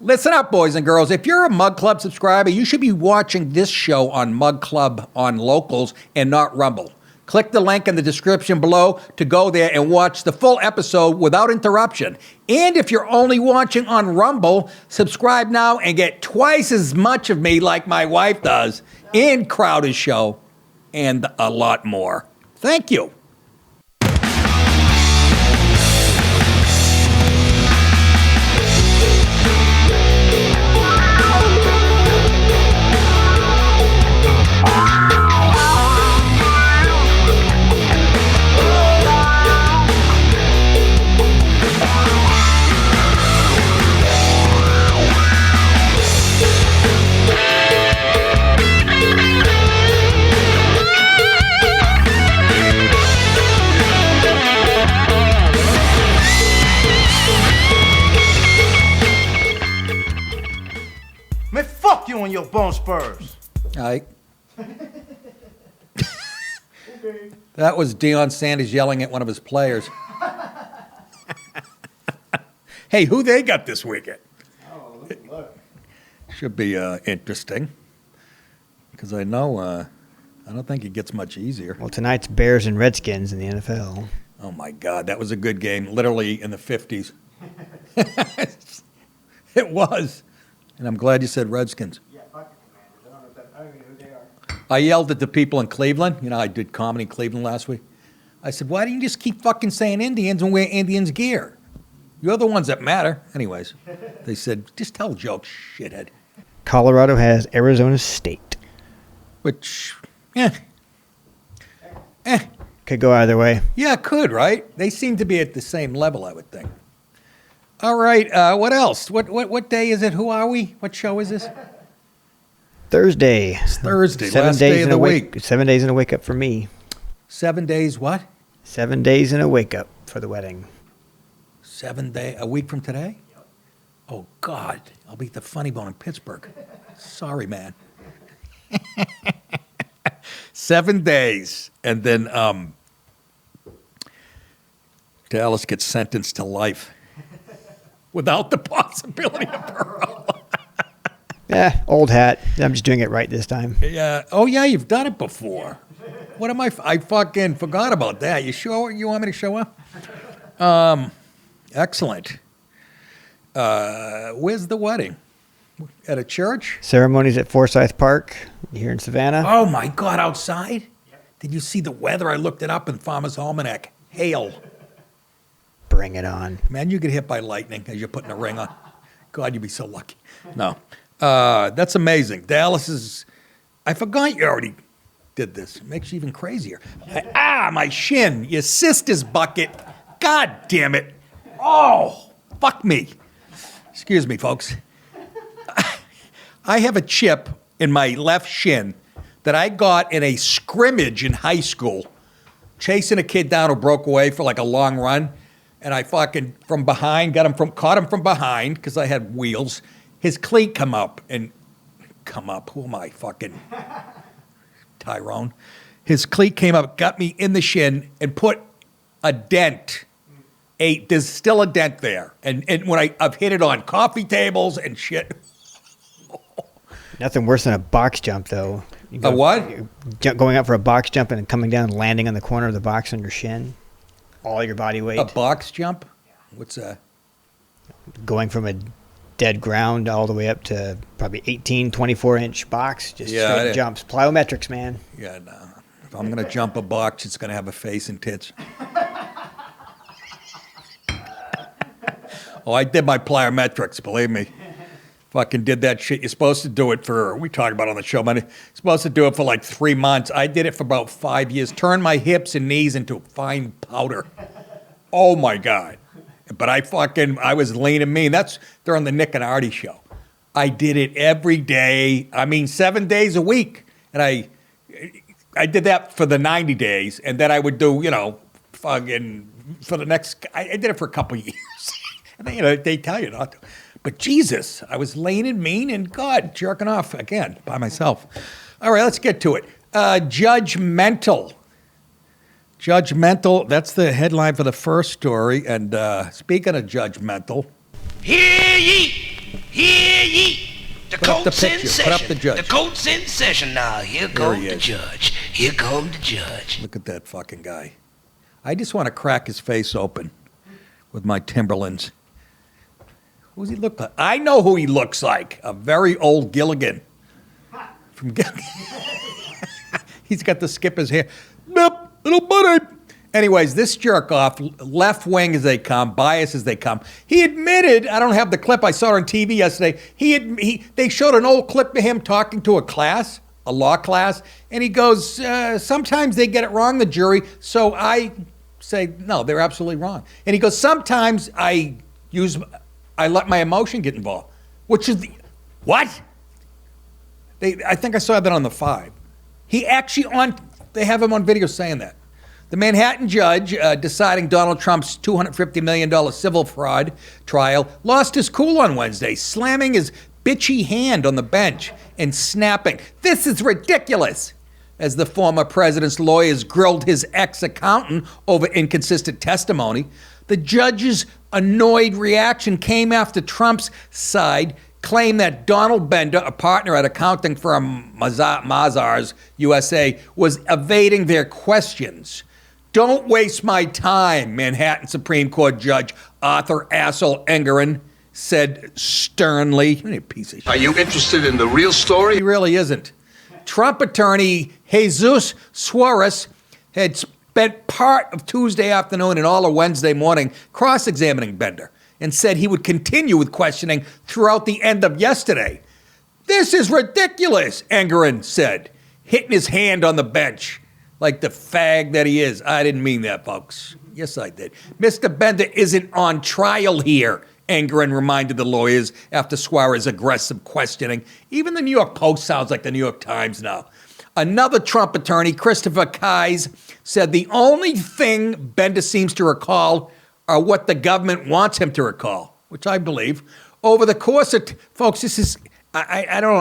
Listen up, boys and girls. If you're a Mug Club subscriber, you should be watching this show on Mug Club on Locals and not Rumble. Click the link in the description below to go there and watch the full episode without interruption. And if you're only watching on Rumble, subscribe now and get twice as much of me like my wife does and Crowder's show and a lot more. Thank you. You and your bone spurs. All right. That was Deion Sanders yelling at one of his players. Hey, who they got this weekend? Oh, look. Should be interesting. Because I know, I don't think it gets much easier. Well, tonight's Bears and Redskins in the NFL. Oh, my God. That was a good game. Literally in the 50s. It was. And I'm glad you said Redskins. Yeah, fuck the Commanders. I don't even know who they are. I yelled at the people in Cleveland. You know, I did comedy in Cleveland last week. I said, why don't you just keep fucking saying Indians and wear Indians gear? You're the ones that matter. Anyways, they said, just tell jokes, shithead. Colorado has Arizona State. Which, Could go either way. Yeah, it could, right? They seem to be at the same level, I would think. All right, what else? What day is it? Who are we? What show is this? Thursday. It's Thursday, 7 last days day of in the a week. 7 days in a wake up for me. 7 days what? 7 days in a wake up for the wedding. 7 day, a week from today? Oh, God. I'll be at the Funny Bone in Pittsburgh. Sorry, man. 7 days. And then Dallas gets sentenced to life without the possibility of parole. Yeah, old hat. I'm just doing it right this time. Yeah. Oh, yeah, you've done it before. What am I? I fucking forgot about that. You sure you want me to show up? Excellent. Where's the wedding? At a church? Ceremonies at Forsyth Park here in Savannah. Oh, my God, outside? Did you see the weather? I looked it up in Farmer's Almanac. Hail. Bring it on. Man, you get hit by lightning as you're putting a ring on. God, you'd be so lucky. No. That's amazing. Dallas is... I forgot you already did this. It makes you even crazier. My shin. Your sister's bucket. God damn it. Oh, fuck me. Excuse me, folks. I have a chip in my left shin that I got in a scrimmage in high school, chasing a kid down who broke away for like a long run. And I fucking, from behind, caught him from behind because I had wheels. His cleat come up. Who am I, fucking Tyrone? His cleat came up, got me in the shin, and put a dent. There's still a dent there. And when I've hit it on coffee tables and shit. Nothing worse than a box jump, though. A what? Going up for a box jump and coming down and landing on the corner of the box on your shin. All your body weight. A box jump? What's that? Going from a dead ground all the way up to probably 18, 24-inch box. Just straight jumps. Plyometrics, man. Yeah, no. If I'm going to jump a box, it's going to have a face and tits. Oh, I did my plyometrics, believe me. Fucking did that shit. You're supposed to do it for, we talk about it on the show, man. You're supposed to do it for like 3 months. I did it for about 5 years. Turned my hips and knees into fine powder. Oh, my God. But I was lean and mean. That's during the Nick and Artie show. I did it every day. 7 days a week. And I did that for the 90 days. And then I would do, fucking for the next, I did it for a couple of years. And then, they tell you not to. But Jesus, I was lean and mean and God, jerking off again by myself. All right, let's get to it. Judgmental. Judgmental, that's the headline for the first story. And speaking of judgmental. Hear ye! Hear up the picture. Put up the judge. The court's in session now. Here comes he the is. judge. Here comes the judge. Look at that fucking guy. I just want to crack his face open with my Timberlands. Who does he look like? I know who he looks like. A very old Gilligan. From Gilligan. He's got the skipper's hair. Nope, little buddy. Anyways, this jerk off, left wing as they come, bias as they come. He admitted, I don't have the clip, I saw it on TV yesterday. They showed an old clip of him talking to a class, a law class, and he goes, sometimes they get it wrong, the jury, so I say, no, they're absolutely wrong. And he goes, sometimes I let my emotion get involved, which is, what? I think I saw that on the 5. He actually they have him on video saying that. The Manhattan judge deciding Donald Trump's $250 million civil fraud trial lost his cool on Wednesday, slamming his bitchy hand on the bench and snapping, "This is ridiculous," as the former president's lawyers grilled his ex-accountant over inconsistent testimony. The judge's annoyed reaction came after Trump's side claimed that Donald Bender, a partner at accounting firm Mazars USA, was evading their questions. "Don't waste my time," Manhattan Supreme Court Judge Arthur Assel Engerin said sternly. What a piece of shit. Are you interested in the real story? He really isn't. Trump attorney Jesus Suarez had spent part of Tuesday afternoon and all of Wednesday morning cross-examining Bender and said he would continue with questioning throughout the end of yesterday. "This is ridiculous," Engerin said, hitting his hand on the bench like the fag that he is. I didn't mean that, folks. Yes, I did. Mr. Bender isn't on trial here, Engerin reminded the lawyers after Suarez's aggressive questioning. Even the New York Post sounds like the New York Times now. Another Trump attorney, Christopher Kise, said the only thing Bender seems to recall are what the government wants him to recall, which I believe. Over the course of, folks, this is, I know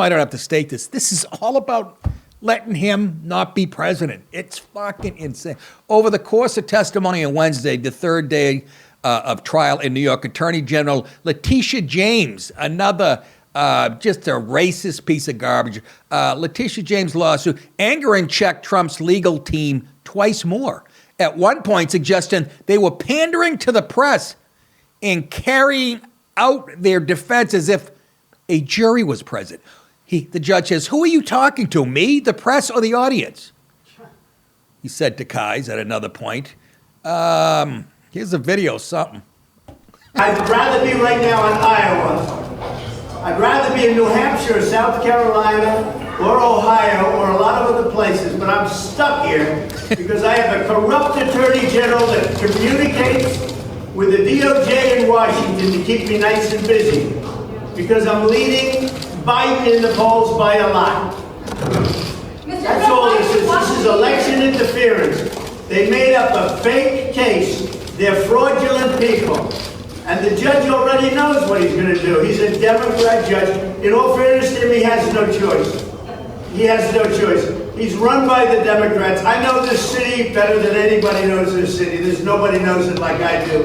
I don't have to state this. This is all about letting him not be president. It's fucking insane. Over the course of testimony on Wednesday, the third day of trial in New York, Attorney General Letitia James, another just a racist piece of garbage, Letitia James' lawsuit, Engerin checked Trump's legal team twice more. At one point suggesting they were pandering to the press and carrying out their defense as if a jury was present. The judge says, "Who are you talking to, me, the press, or the audience?" He said to Kise at another point. Here's a video, something. "I'd rather be right now in Iowa. I'd rather be in New Hampshire, South Carolina, or Ohio, or a lot of other places, but I'm stuck here because I have a corrupt attorney general that communicates with the DOJ in Washington to keep me nice and busy, because I'm leading Biden in the polls by a lot. That's all this is. This is election interference. They made up a fake case. They're fraudulent people. And the judge already knows what he's going to do. He's a Democrat judge. In all fairness to him, he has no choice. He has no choice. He's run by the Democrats. I know this city better than anybody knows this city. There's nobody knows it like I do.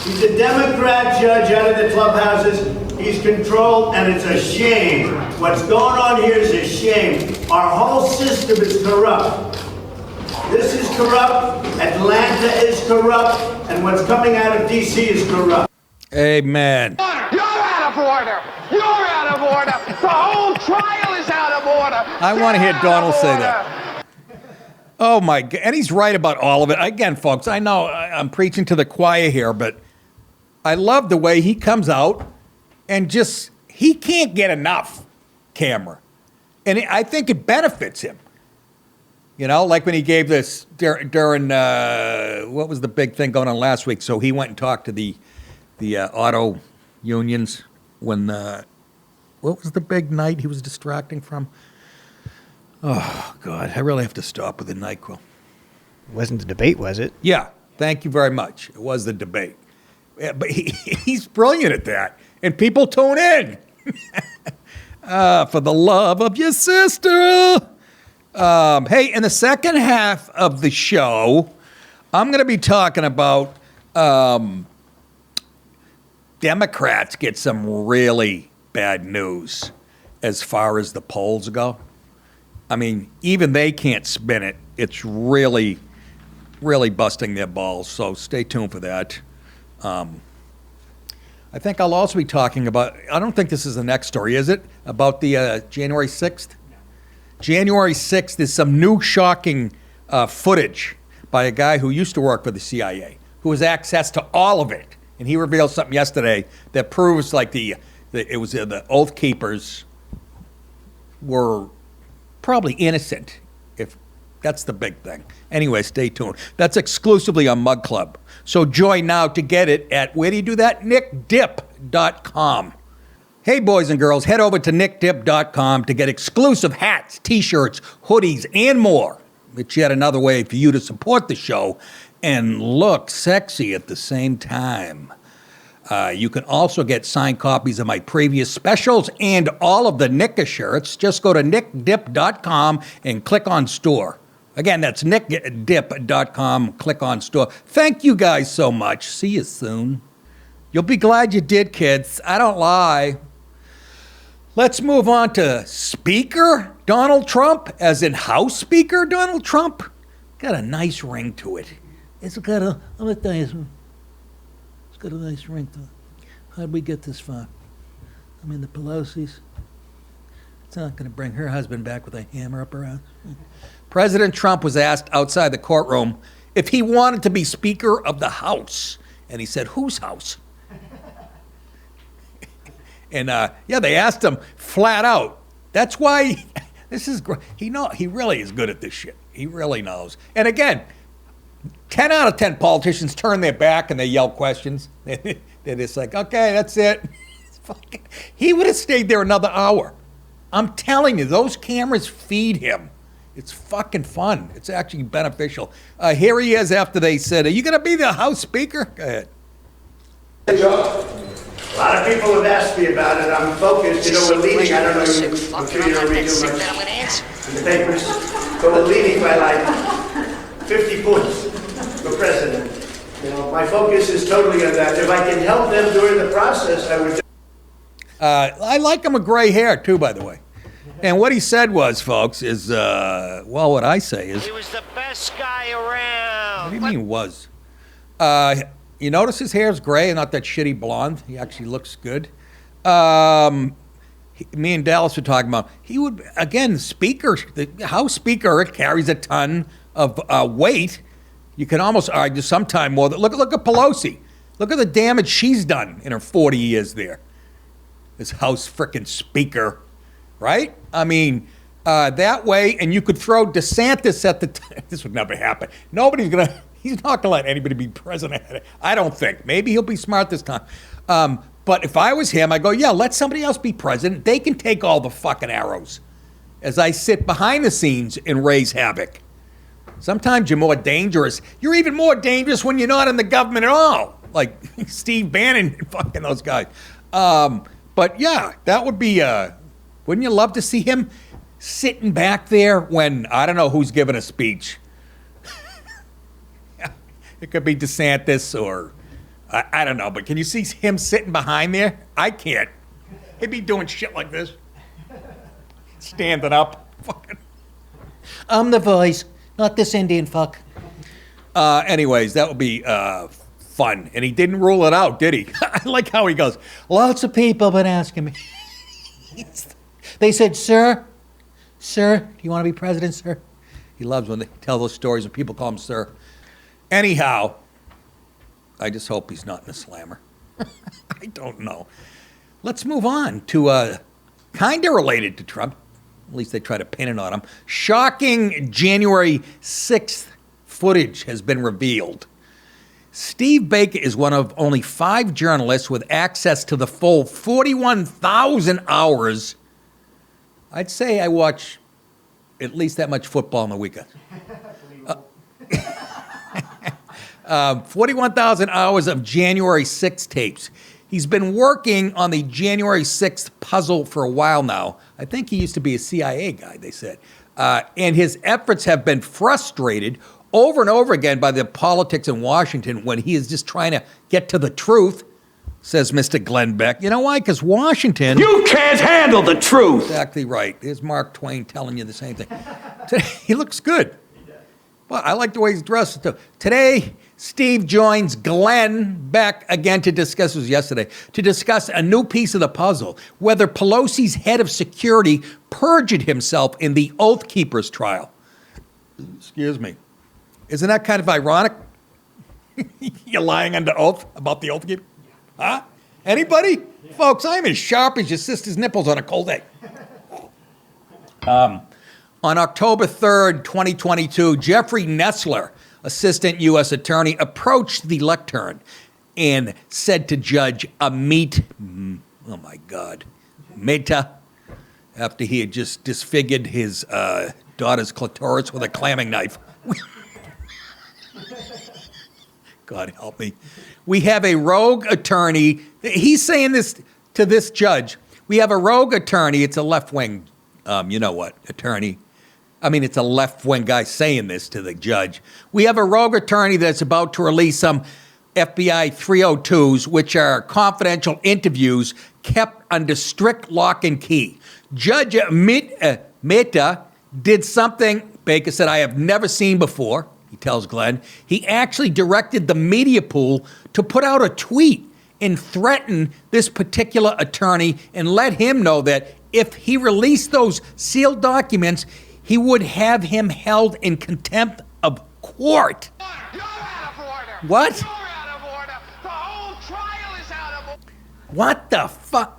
He's a Democrat judge out of the clubhouses. He's controlled, and it's a shame. What's going on here is a shame. Our whole system is corrupt. This is corrupt. Atlanta is corrupt. And what's coming out of D.C. is corrupt. Amen. You're out of order. You're out of order. The whole trial is out of order. I want to hear Donald say that. Oh, my God. And he's right about all of it. Again, folks, I know I'm preaching to the choir here, but I love the way he comes out and just, he can't get enough camera. And I think it benefits him. You know, like when he gave this during, what was the big thing going on last week? So he went and talked to the auto unions when, what was the big night he was distracting from? Oh, God, I really have to stop with the NyQuil. It wasn't the debate, was it? Yeah, thank you very much. It was the debate. Yeah, but he's brilliant at that. And people tune in. For the love of your sister. Hey, in the second half of the show, I'm going to be talking about Democrats get some really bad news as far as the polls go. I mean, even they can't spin it. It's really, really busting their balls. So stay tuned for that. I think I'll also be talking about, I don't think this is the next story, is it? About the January 6th? No. January 6th is some new shocking footage by a guy who used to work for the CIA, who has access to all of it. And he revealed something yesterday that proves like the Oath Keepers were probably innocent, if that's the big thing. Anyway, stay tuned. That's exclusively on Mug Club. So join now to get it at, where do you do that? nickdip.com. Hey, boys and girls, head over to nickdip.com to get exclusive hats, t-shirts, hoodies, and more. It's yet another way for you to support the show and look sexy at the same time. You can also get signed copies of my previous specials and all of the Nicka shirts. Just go to nickdip.com and click on store. Again, that's nickdip.com, click on store. Thank you guys so much. See you soon. You'll be glad you did, kids. I don't lie. Let's move on to Speaker Donald Trump, as in House Speaker Donald Trump. Got a nice ring to it. It's got a nice ring to it. How'd we get this far? I mean, the Pelosi's. It's not going to bring her husband back with a hammer up her ass. President Trump was asked outside the courtroom if he wanted to be Speaker of the House. And he said, whose house? And they asked him flat out. That's why this is great. He really is good at this shit. He really knows. And again, 10 out of 10 politicians turn their back and they yell questions. They're just like, okay, that's it. He would have stayed there another hour. I'm telling you, those cameras feed him. It's fucking fun. It's actually beneficial. Here he is after they said, are you going to be the House Speaker? Go ahead. Hey, Joe. A lot of people have asked me about it. I'm focused. You know, we're leading. I don't know. I'm sure you don't read too much in the papers. But we're leading by like 50 points for president. You know, my focus is totally on that. If I can help them during the process, I would. I like him with gray hair, too, by the way. And what he said was, folks, is, what I say is... He was the best guy around. What do you mean was? You notice his hair's gray and not that shitty blonde? He actually looks good. Me and Dallas were talking about, he would, again, the House Speaker carries a ton of weight. You can almost argue sometime more. Look at Pelosi. Look at the damage she's done in her 40 years there. This House frickin' Speaker, right? I mean, that way, and you could throw DeSantis at the this would never happen. He's not gonna let anybody be president. I don't think. Maybe he'll be smart this time. But if I was him, I'd go, yeah, let somebody else be president. They can take all the fucking arrows as I sit behind the scenes and raise havoc. Sometimes you're more dangerous. You're even more dangerous when you're not in the government at all. Like Steve Bannon and fucking those guys. But yeah, that would be, wouldn't you love to see him sitting back there when, I don't know who's giving a speech. It could be DeSantis or, I don't know, but can you see him sitting behind there? I can't. He'd be doing shit like this. Standing up. Fucking. I'm the voice, not this Indian fuck. Anyways, that would be fun. And he didn't rule it out, did he? I like how he goes, lots of people have been asking me. They said, sir, do you want to be president, sir? He loves when they tell those stories and people call him sir. Anyhow, I just hope he's not in a slammer. I don't know. Let's move on to kind of related to Trump. At least they try to pin it on him. Shocking January 6th footage has been revealed. Steve Baker is one of only 5 journalists with access to the full 41,000 hours. I'd say I watch at least that much football on the weekend. 41,000 hours of January 6th tapes. He's been working on the January 6th puzzle for a while now. I think he used to be a CIA guy, they said. And his efforts have been frustrated over and over again by the politics in Washington when he is just trying to get to the truth. says Mr. Glenn Beck. You know why? Because Washington... You can't handle the truth. Exactly right. Here's Mark Twain telling you the same thing. Today, he looks good. Well, I like the way he's dressed, too. Today, Steve joins Glenn Beck again to discuss, it was yesterday, to discuss a new piece of the puzzle, whether Pelosi's head of security perjured himself in the Oath Keepers trial. Excuse me. Isn't that kind of ironic? You're lying under oath about the Oath Keeper? Huh? Anybody? Yeah. Folks, I'm as sharp as your sister's nipples on a cold day. On October 3rd, 2022, Jeffrey Nessler, assistant U.S. attorney, approached the lectern and said to Judge Amit, oh my God, Mehta, after he had just disfigured his daughter's clitoris with a clamming knife. God help me. We have a rogue attorney. He's saying this to this judge. We have a rogue attorney. It's a left-wing, you know what, attorney. I mean, it's a left-wing guy saying this to the judge. We have a rogue attorney that's about to release some FBI 302s, which are confidential interviews kept under strict lock and key. Judge Mehta did something, Baker said, I have never seen before. He tells Glenn, he actually directed the media pool to put out a tweet and threaten this particular attorney and let him know that if he released those sealed documents, he would have him held in contempt of court. You're out of order. What? You're out of order. The whole trial is out of order. What the fuck?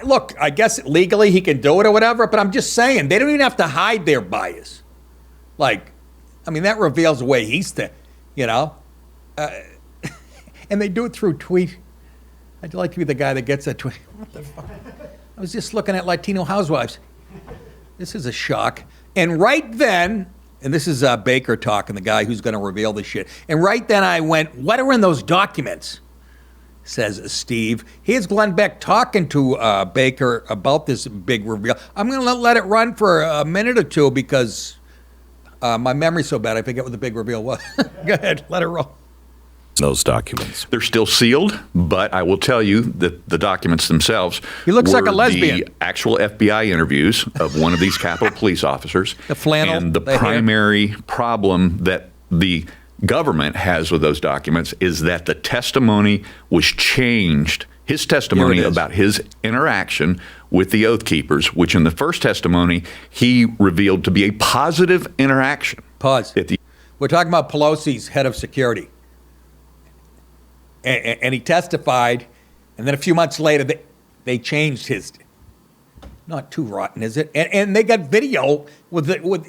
Look, I guess legally he can do it or whatever, but I'm just saying, they don't even have to hide their bias. Like, I mean, that reveals the way he's, you know? And they do it through tweet. I'd like to be the guy that gets that tweet. What the fuck? I was just looking at Latino housewives. This is a shock. And right then, and this is Baker talking, the guy who's going to reveal this shit. And right then I went, what are in those documents? Says Steve. Here's Glenn Beck talking to Baker about this big reveal. I'm going to let it run for a minute or two because my memory's so bad I forget what the big reveal was. Go ahead, let it roll. Those documents. They're still sealed, but I will tell you that the documents themselves he looks were like a lesbian. The actual FBI interviews of one of these Capitol police officers. The flannel. And the primary problem that the government has with those documents is that the testimony was changed. His testimony about his interaction with the Oath Keepers, which in the first testimony he revealed to be a positive interaction. Pause. We're talking about Pelosi's head of security. And he testified, and then a few months later, they changed his. Not too rotten, is it? And they got video with. Go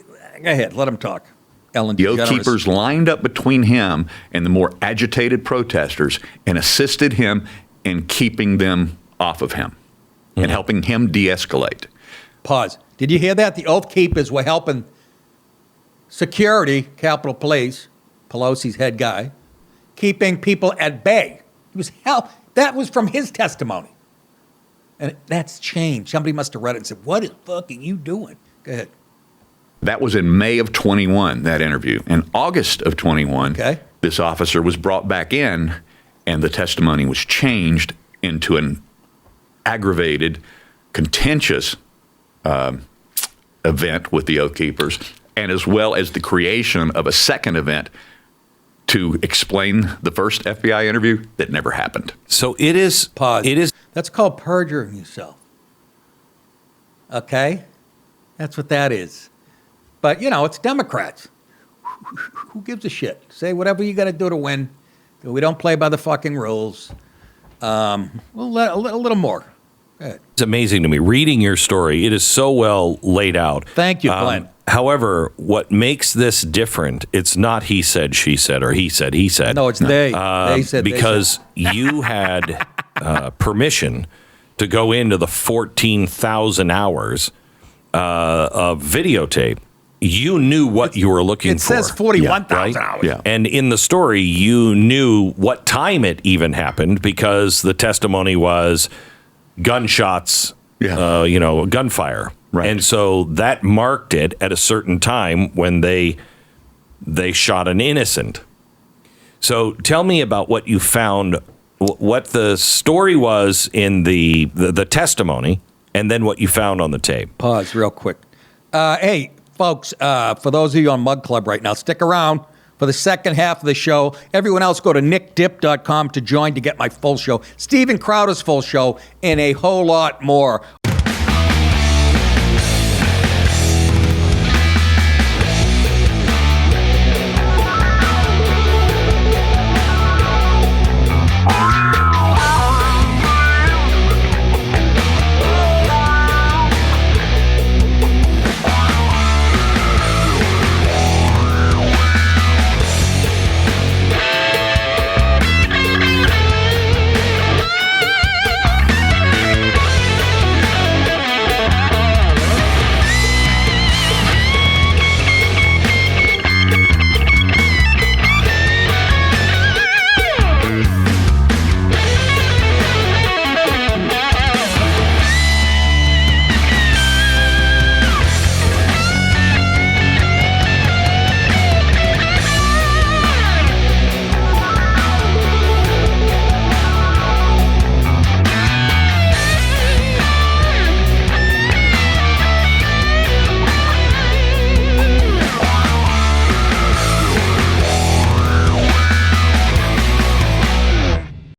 ahead, let him talk. Ellen the Oath Keepers lined up between him and the more agitated protesters and assisted him in keeping them off of him and helping him de-escalate. Pause. Did you hear that? The Oath Keepers were helping security, Capitol Police, Pelosi's head guy, keeping people at bay. It was hell. That was from his testimony. And that's changed. Somebody must have read it and said, what the fuck are you doing? Go ahead. That was in May of 21, that interview. In August of 21, this officer was brought back in, and the testimony was changed into an aggravated, contentious event with the Oath Keepers, and as well as the creation of a second event to explain the first FBI interview that never happened. So it is. Pause. It is. That's called perjuring yourself. Okay? That's what that is. But, you know, it's Democrats. Who gives a shit? Say whatever you got to do to win. We don't play by the fucking rules. We'll let a little more. Go ahead. It's amazing to me. Reading your story, it is so well laid out. Thank you, Glenn. However, what makes this different, it's not he said, she said, or he said, he said. No, it's they. They said, because you had permission to go into the 14,000 hours of videotape. You knew what you were looking for. It says 41,000 hours. Yeah. And in the story, you knew what time it even happened because the testimony was gunshots, gunfire. Right. And so that marked it at a certain time when they shot an innocent. So tell me about what you found, what the story was in the testimony, and then what you found on the tape. Pause real quick. Hey, folks, for those of you on Mug Club right now, stick around for the second half of the show. Everyone else, go to nickdip.com to join to get my full show, Steven Crowder's full show, and a whole lot more.